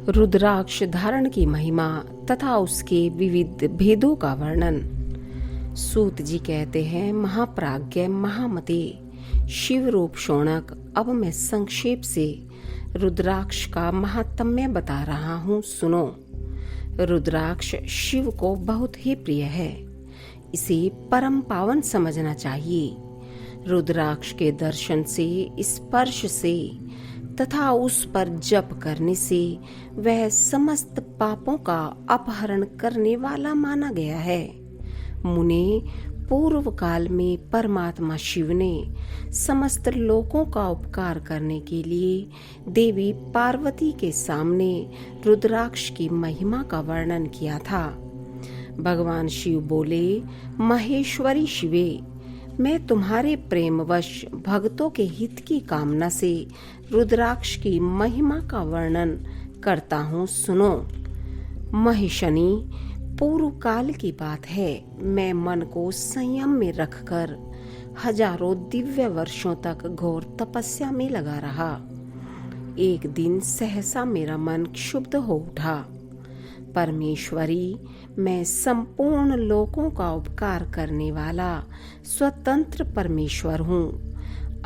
रुद्राक्ष धारण की महिमा तथा उसके विविध भेदों का वर्णन। सूत जी कहते हैं, महाप्राज्ञ महामते शिव रूप शौनक, अब मैं संक्षेप से रुद्राक्ष का महात्म्य बता रहा हूँ, सुनो। रुद्राक्ष शिव को बहुत ही प्रिय है, इसे परम पावन समझना चाहिए। रुद्राक्ष के दर्शन से, स्पर्श से तथा उस पर जप करने से वह समस्त पापों का अपहरण करने वाला माना गया है। मुने, पूर्व काल में परमात्मा शिव ने समस्त लोकों का उपकार करने के लिए देवी पार्वती के सामने रुद्राक्ष की महिमा का वर्णन किया था। भगवान शिव बोले, महेश्वरी शिवे, मैं तुम्हारे प्रेमवश भक्तों के हित की कामना से रुद्राक्ष की महिमा का वर्णन करता हूँ, सुनो। महेशनी, पूर्व काल की बात है, मैं मन को संयम में रखकर हजारों दिव्य वर्षों तक घोर तपस्या में लगा रहा। एक दिन सहसा मेरा मन क्षुब्ध हो उठा। परमेश्वरी, मैं संपूर्ण लोकों का उपकार करने वाला स्वतंत्र परमेश्वर हूँ।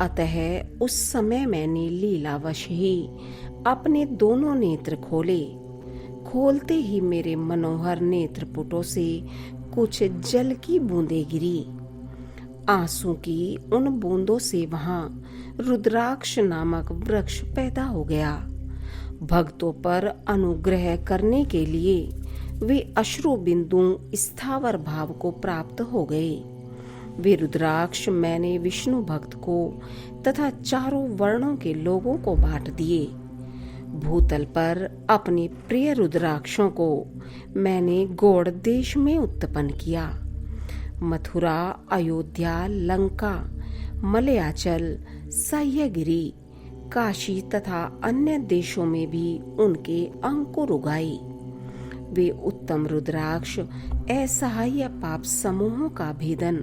अतः उस समय मैंने लीलावश ही अपने दोनों नेत्र खोले। खोलते ही मेरे मनोहर नेत्रपुटों से कुछ जल की बूंदें गिरी। आंसू की उन बूंदों से वहां रुद्राक्ष नामक वृक्ष पैदा हो गया। भक्तों पर अनुग्रह करने के लिए वे अश्रु बिंदु स्थावर भाव को प्राप्त हो गए। वे रुद्राक्ष मैंने विष्णु भक्त को तथा चारों वर्णों के लोगों को बांट दिए। भूतल पर अपने प्रिय रुद्राक्षों को मैंने गौड़ देश में उत्पन्न किया। मथुरा, अयोध्या, लंका, मलयाचल, सह्यगिरी, काशी तथा अन्य देशों में भी उनके अंकुर उगाए। वे उत्तम रुद्राक्ष असहाय पाप समूहों का भेदन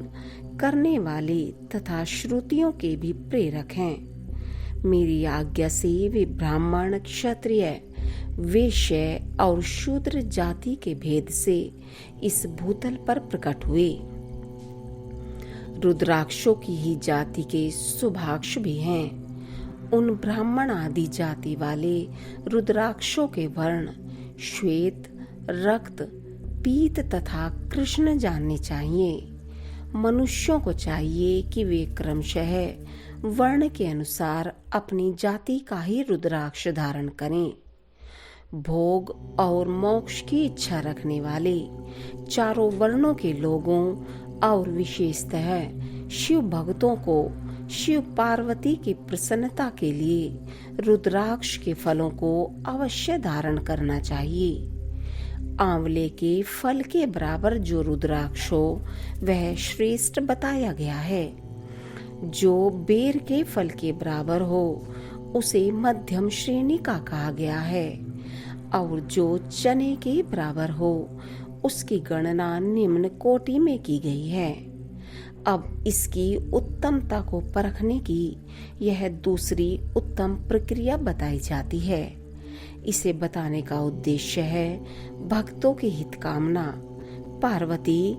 करने वाले तथा श्रुतियों के भी प्रेरक हैं। मेरी आज्ञा से वे ब्राह्मण, क्षत्रिय, वैश्य और शूद्र जाति के भेद से इस भूतल पर प्रकट हुए। रुद्राक्षों की ही जाति के सुभाक्ष भी हैं। उन ब्राह्मण आदि जाति वाले रुद्राक्षों के वर्ण श्वेत, रक्त, पीत तथा कृष्ण जानने चाहिए। मनुष्यों को चाहिए कि वे क्रमशः वर्ण के अनुसार अपनी जाति का ही रुद्राक्ष धारण करें। भोग और मोक्ष की इच्छा रखने वाले चारों वर्णों के लोगों और विशेषतः शिव भक्तों को शिव पार्वती की प्रसन्नता के लिए रुद्राक्ष के फलों को अवश्य धारण करना चाहिए। आंवले के फल के बराबर जो रुद्राक्ष हो वह श्रेष्ठ बताया गया है। जो बेर के फल के बराबर हो उसे मध्यम श्रेणी का कहा गया है, और जो चने के बराबर हो उसकी गणना निम्न कोटि में की गई है। अब इसकी उत्तमता को परखने की यह दूसरी उत्तम प्रक्रिया बताई जाती है। इसे बताने का उद्देश्य है भक्तों की हित कामना। पार्वती,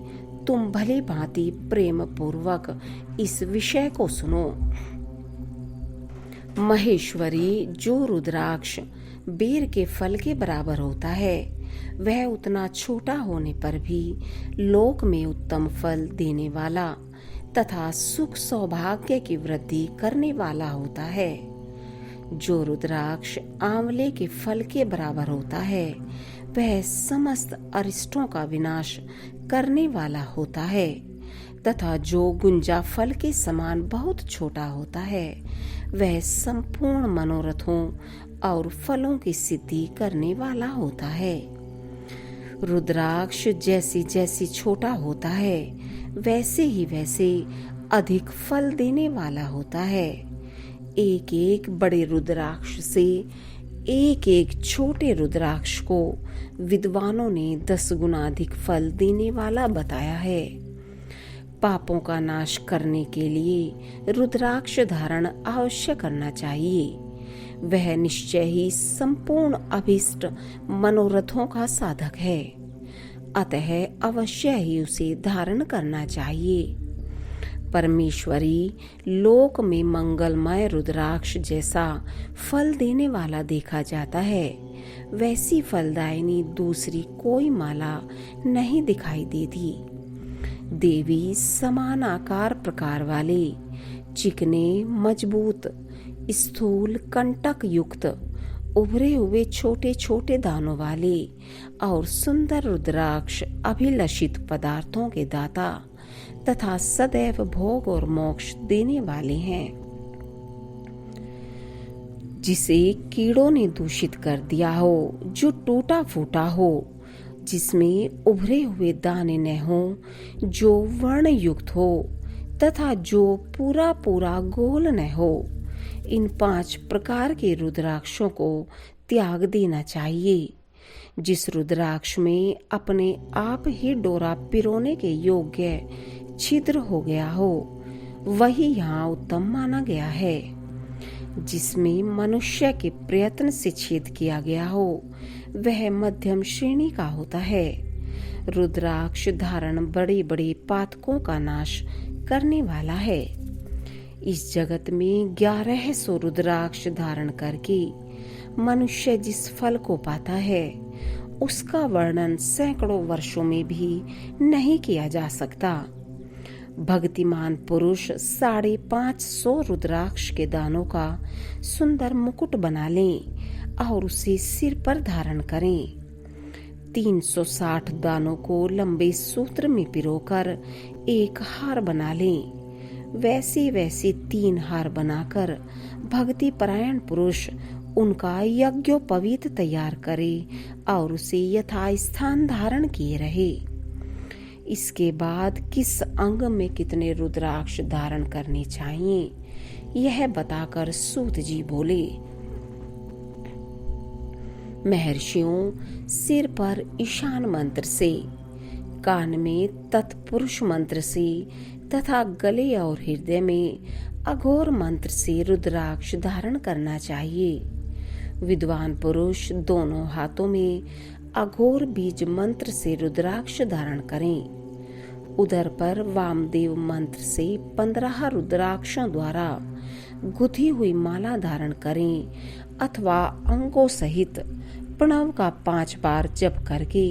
तुम भली भांति प्रेम पूर्वक इस विषय को सुनो। महेश्वरी, जो रुद्राक्ष बेर के फल के बराबर होता है वह उतना छोटा होने पर भी लोक में उत्तम फल देने वाला तथा सुख सौभाग्य की वृद्धि करने वाला होता है। जो रुद्राक्ष आंवले के फल के बराबर होता है वह समस्त अरिष्टों का विनाश करने वाला होता है, तथा जो गुंजा फल के समान बहुत छोटा होता है वह संपूर्ण मनोरथों और फलों की सिद्धि करने वाला होता है। रुद्राक्ष जैसी जैसी छोटा होता है वैसे ही वैसे अधिक फल देने वाला होता है। एक एक बड़े रुद्राक्ष से एक एक छोटे रुद्राक्ष को विद्वानों ने 10 गुना अधिक फल देने वाला बताया है। पापों का नाश करने के लिए रुद्राक्ष धारण अवश्य करना चाहिए। वह निश्चय ही संपूर्ण अभीष्ट मनोरथों का साधक है। अतः अवश्य ही उसे धारण करना चाहिए। परमेश्वरी लोक में मंगलमय रुद्राक्ष जैसा फल देने वाला देखा जाता है, वैसी फलदायिनी दूसरी कोई माला नहीं दिखाई देती। देवी समान आकार प्रकार वाले, चिकने, मजबूत, स्थूल, कंटक युक्त, उभरे हुए छोटे छोटे दानों वाले और सुंदर रुद्राक्ष अभिलषित पदार्थों के दाता तथा सदैव भोग और मोक्ष देने वाले हैं। जिसे कीड़ों ने दूषित कर दिया हो, जो टूटा फूटा हो, जिसमें उभरे हुए दाने न हो, जो वर्ण युक्त हो तथा जो पूरा पूरा गोल न हो, इन 5 प्रकार के रुद्राक्षों को त्याग देना चाहिए। जिस रुद्राक्ष में अपने आप ही डोरा पिरोने के योग्य छिद्र हो गया हो, वही यहाँ उत्तम माना गया है। जिसमें मनुष्य के प्रयत्न से छेद किया गया हो, वह मध्यम श्रेणी का होता है। रुद्राक्ष धारण बड़े बड़े पातकों का नाश करने वाला है। इस जगत में 1100 रुद्राक्ष धारण करके मनुष्य जिस फल को पाता है, उसका वर्णन सैकड़ों वर्षों में भी नहीं किया जा सकता। भक्तिमान पुरुष 550 रुद्राक्ष के दानों का सुंदर मुकुट बना लें और उसे सिर पर धारण करें। 360 दानों को लंबे सूत्र में पिरोकर एक हार बना लें। वैसे वैसे 3 हार बनाकर भक्ति परायण पुरुष उनका यज्ञोपवीत तैयार करे और उसे यथास्थान धारण किए रहे। इसके बाद किस अंग में कितने रुद्राक्ष धारण करने चाहिए, यह बताकर सूत जी बोले, महर्षियों, सिर पर ईशान मंत्र से, कान में तत्पुरुष मंत्र से तथा गले और हृदय में अघोर मंत्र से रुद्राक्ष धारण करना चाहिए। विद्वान पुरुष दोनों हाथों में अघोर बीज मंत्र से रुद्राक्ष धारण करें। उदर पर वामदेव मंत्र से 15 रुद्राक्षों द्वारा गुथी हुई माला धारण करें अथवा अंगों सहित प्रणव का 5 बार जप करके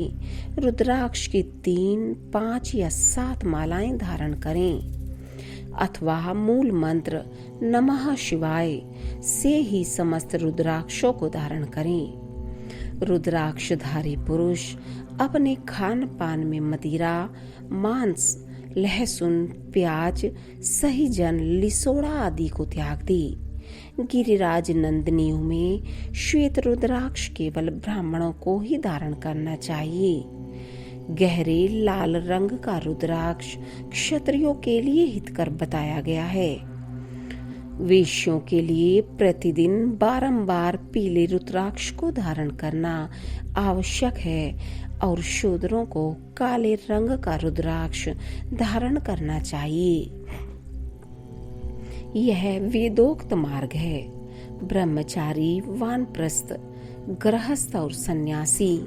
रुद्राक्ष की 3, 5 या 7 मालाएं धारण करें अथवा मूल मंत्र नमः शिवाय से ही समस्त रुद्राक्षों को धारण करें। रुद्राक्षधारी पुरुष अपने खान पान में मदिरा, मांस, लहसुन, प्याज, सहीजन, लिसोड़ा आदि को त्याग दे। गिरिराज नंदनियों में श्वेत रुद्राक्ष केवल ब्राह्मणों को ही धारण करना चाहिए। गहरे लाल रंग का रुद्राक्ष क्षत्रियों के लिए हितकर बताया गया है। वेश्यों के लिए प्रतिदिन बारंबार पीले रुद्राक्ष को धारण करना आवश्यक है और शूद्रों को काले रंग का रुद्राक्ष धारण करना चाहिए। यह वेदोक्त मार्ग है। ब्रह्मचारी, वानप्रस्थ, गृहस्थ और सन्यासी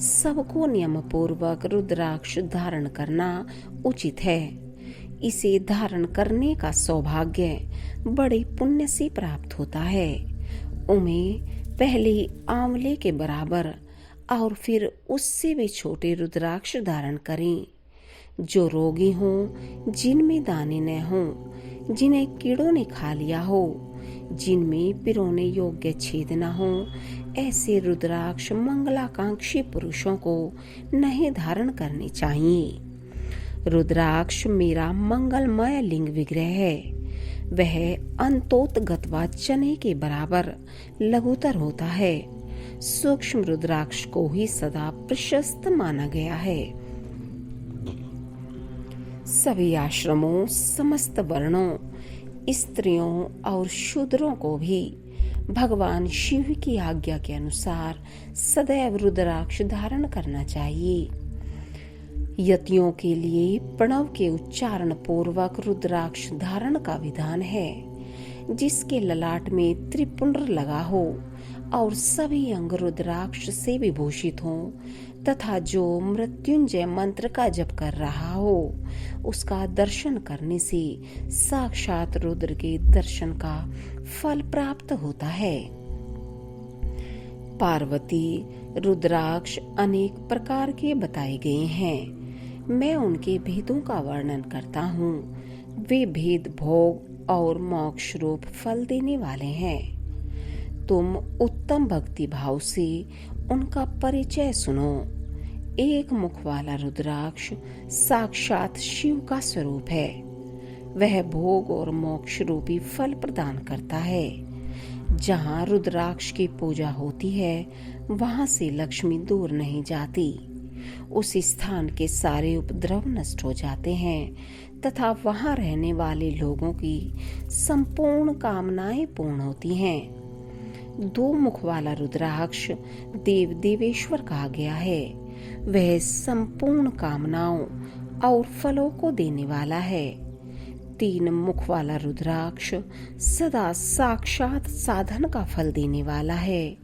सबको नियम पूर्वक रुद्राक्ष धारण करना उचित है। इसे धारण करने का सौभाग्य बड़े पुण्य से प्राप्त होता है। उन्हें पहले आंवले के बराबर और फिर उससे भी छोटे रुद्राक्ष धारण करें। जो रोगी हों, जिनमें दाने न हों, जिन्हें कीड़ों ने खा लिया हो, जिनमें पिरोने योग्य छेद न हो, ऐसे रुद्राक्ष मंगलाकांक्षी पुरुषों को नहीं धारण करने चाहिए। रुद्राक्ष मेरा मंगलमय लिंग विग्रह है। वह अंतोतगतवा चने के बराबर लघुतर होता है। सूक्ष्म रुद्राक्ष को ही सदा प्रशस्त माना गया है। सभी आश्रमों, समस्त वर्णों, स्त्रियों और शूद्रों को भी भगवान शिव की आज्ञा के अनुसार सदैव रुद्राक्ष धारण करना चाहिए। यतियों के लिए प्रणव के उच्चारण पूर्वक रुद्राक्ष धारण का विधान है। जिसके ललाट में त्रिपुंड लगा हो और सभी अंग रुद्राक्ष से विभूषित हों तथा जो मृत्युंजय मंत्र का जप कर रहा हो, उसका दर्शन करने से साक्षात रुद्र के दर्शन का फल प्राप्त होता है। पार्वती रुद्राक्ष अनेक प्रकार के बताए गए हैं। मैं उनके भेदों का वर्णन करता हूँ। वे भेद भोग और मोक्ष रूप फल देने वाले हैं। तुम उत्तम भक्ति भाव से उनका परिचय सुनो। एक मुख वाला रुद्राक्ष साक्षात शिव का स्वरूप है। वह भोग और मोक्ष रूपी फल प्रदान करता है। जहाँ रुद्राक्ष की पूजा होती है, वहाँ से लक्ष्मी दूर नहीं जाती। उस स्थान के सारे उपद्रव नष्ट हो जाते हैं तथा वहाँ रहने वाले लोगों की संपूर्ण कामनाएं पूर्ण होती हैं। दो मुख वाला रुद्राक्ष देव देवेश्वर कहा गया है। वह संपूर्ण कामनाओं और फलों को देने वाला है। तीन मुख वाला रुद्राक्ष सदा साक्षात साधन का फल देने वाला है।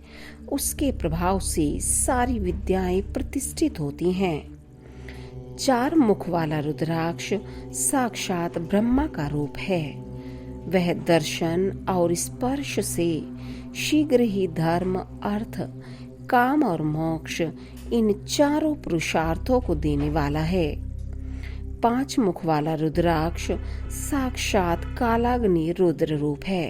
उसके प्रभाव से सारी विद्याएं प्रतिष्ठित होती हैं। चार मुख वाला रुद्राक्ष साक्षात ब्रह्मा का रूप है। वह दर्शन और स्पर्श से शीघ्र ही धर्म, अर्थ, काम और मोक्ष इन चारों पुरुषार्थों को देने वाला है। पांच मुख वाला रुद्राक्ष साक्षात कालाग्नि रुद्र रूप है।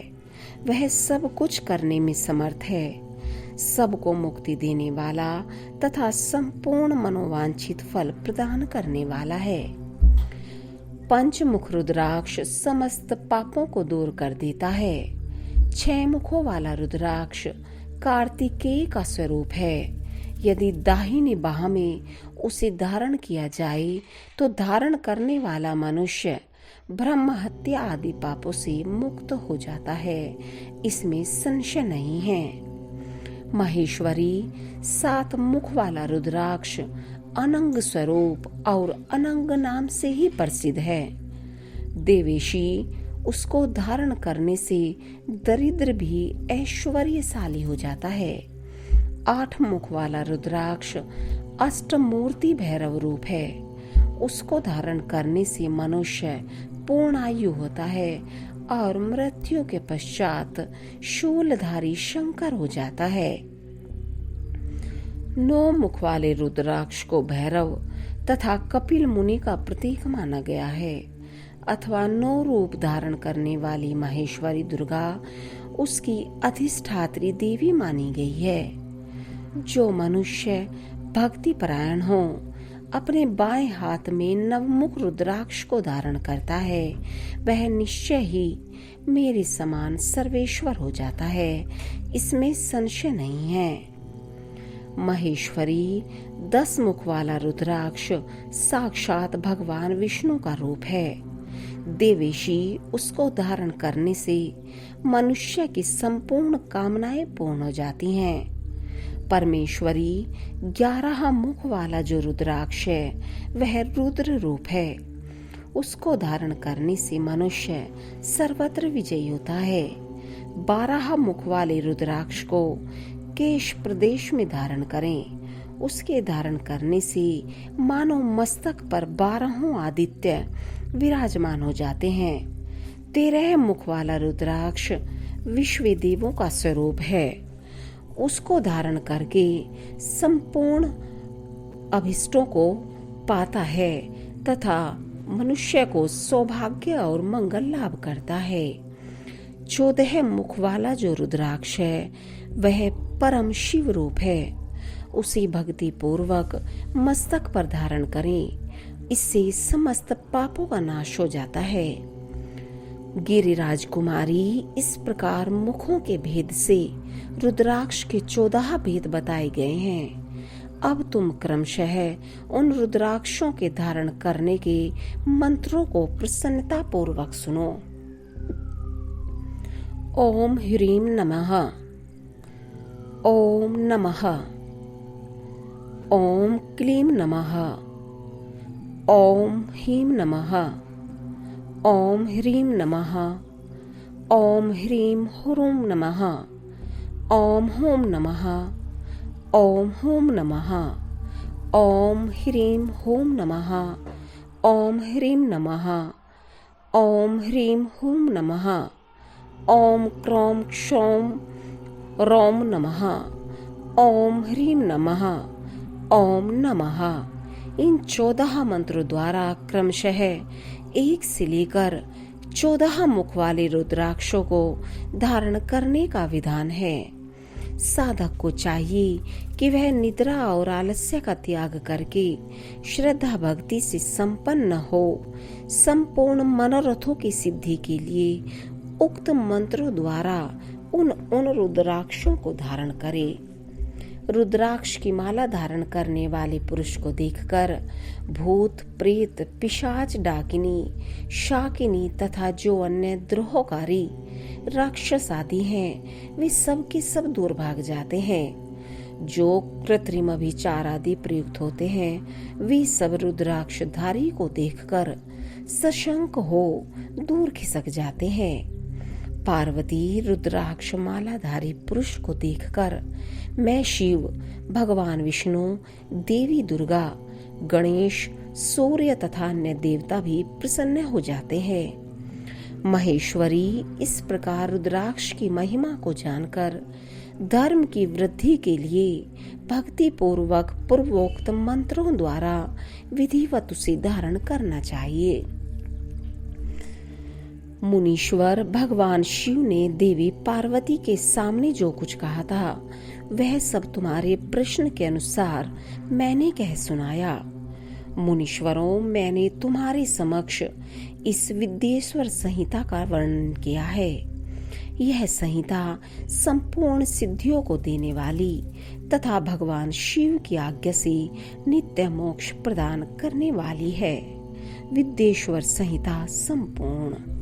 वह सब कुछ करने में समर्थ है। सबको मुक्ति देने वाला तथा संपूर्ण मनोवांछित फल प्रदान करने वाला है। पंचमुख रुद्राक्ष समस्त पापों को दूर कर देता है। छह मुखों वाला रुद्राक्ष कार्तिकेय का स्वरूप है। यदि दाहिनी बाह में उसे धारण किया जाए तो धारण करने वाला मनुष्य ब्रह्म हत्या आदि पापों से मुक्त हो जाता है। इसमें संशय नहीं है। महेश्वरी सात मुख वाला रुद्राक्ष अनंग स्वरूप और अनंग नाम से ही प्रसिद्ध है। देवेशी उसको धारण करने से दरिद्र भी ऐश्वर्यशाली हो जाता है। आठ मुख वाला रुद्राक्ष अष्टमूर्ति भैरव रूप है। उसको धारण करने से मनुष्य पूर्ण आयु होता है और मृत्यु के पश्चात शूलधारी शंकर हो जाता है। नौ मुख वाले रुद्राक्ष को भैरव तथा कपिल मुनि का प्रतीक माना गया है अथवा 9 रूप धारण करने वाली महेश्वरी दुर्गा उसकी अधिष्ठात्री देवी मानी गई है। जो मनुष्य भक्ति परायण हो अपने बाएं हाथ में नवमुख रुद्राक्ष को धारण करता है, वह निश्चय ही मेरे समान सर्वेश्वर हो जाता है। इसमें संशय नहीं है। महेश्वरी 10 मुख वाला रुद्राक्ष साक्षात भगवान विष्णु का रूप है। देवेशी उसको धारण करने से मनुष्य की संपूर्ण कामनाएं पूर्ण हो जाती हैं। परमेश्वरी 11 मुख वाला जो रुद्राक्ष है वह रुद्र रूप है। उसको धारण करने से मनुष्य सर्वत्र विजयी होता है। 12 मुख वाले रुद्राक्ष को केश प्रदेश में धारण करें। उसके धारण करने से मानो मस्तक पर 12 आदित्य विराजमान हो जाते हैं। 13 मुख वाला रुद्राक्ष विश्व देवों का स्वरूप है। उसको धारण करके संपूर्ण अभिष्टों को पाता है तथा मनुष्य को सौभाग्य और मंगल लाभ करता है। 14 मुख वाला जो रुद्राक्ष है वह परम शिव रूप है। उसे भक्ति पूर्वक मस्तक पर धारण करें। इससे समस्त पापों का नाश हो जाता है। गिरिराज कुमारी इस प्रकार मुखों के भेद से रुद्राक्ष के 14 भेद बताए गए हैं। अब तुम क्रमशः उन रुद्राक्षों के धारण करने के मंत्रों को प्रसन्नता पूर्वक सुनो। ओम ह्रीम नमः, ओम नमः, ओम क्लीम नमः, ओम ह्रीम नमः, ओम ह्रीम नमः, ओम ह्रीं ह्रूं नमः। ओम हूं नमः। ओम हूं नमः। ओम ह्रीं हूं नमः। ओम ह्रीं नमः। ओम ह्रीं हूं नमः। ओम क्रों क्षौं रौं नमः। ओम ह्रीं नमः। ओम नमः। इन 14 मंत्रों द्वारा क्रमशः 1 से लेकर 14 मुख वाले रुद्राक्षों को धारण करने का विधान है। साधक को चाहिए कि वह निद्रा और आलस्य का त्याग करके श्रद्धा भक्ति से संपन्न हो संपूर्ण मनोरथों की सिद्धि के लिए उक्त मंत्रों द्वारा उन रुद्राक्षों को धारण करे। रुद्राक्ष की माला धारण करने वाले पुरुष को देखकर भूत, प्रेत, पिशाच, डाकिनी, शाकिनी तथा जो अन्य द्रोहकारी राक्षस आदि हैं, वे सब के सब दूर भाग जाते हैं। जो कृत्रिम अभिचार आदि प्रयुक्त होते हैं, वे सब रुद्राक्षधारी को देखकर सशंक हो दूर खिसक जाते हैं। पार्वती रुद्राक्ष मालाधारी पुरुष को देखकर मैं शिव, भगवान विष्णु, देवी दुर्गा, गणेश, सूर्य तथा अन्य देवता भी प्रसन्न हो जाते हैं। महेश्वरी इस प्रकार रुद्राक्ष की महिमा को जानकर धर्म की वृद्धि के लिए भक्ति पूर्वक पूर्वोक्त मंत्रों द्वारा विधिवत उसे धारण करना चाहिए। मुनीश्वर भगवान शिव ने देवी पार्वती के सामने जो कुछ कहा था, वह सब तुम्हारे प्रश्न के अनुसार मैंने कह सुनाया। मुनीश्वरों, मैंने तुम्हारे समक्ष इस विद्येश्वर संहिता का वर्णन किया है। यह संहिता संपूर्ण सिद्धियों को देने वाली तथा भगवान शिव की आज्ञा से नित्य मोक्ष प्रदान करने वाली है। विद्येश्वर संहिता संपूर्ण।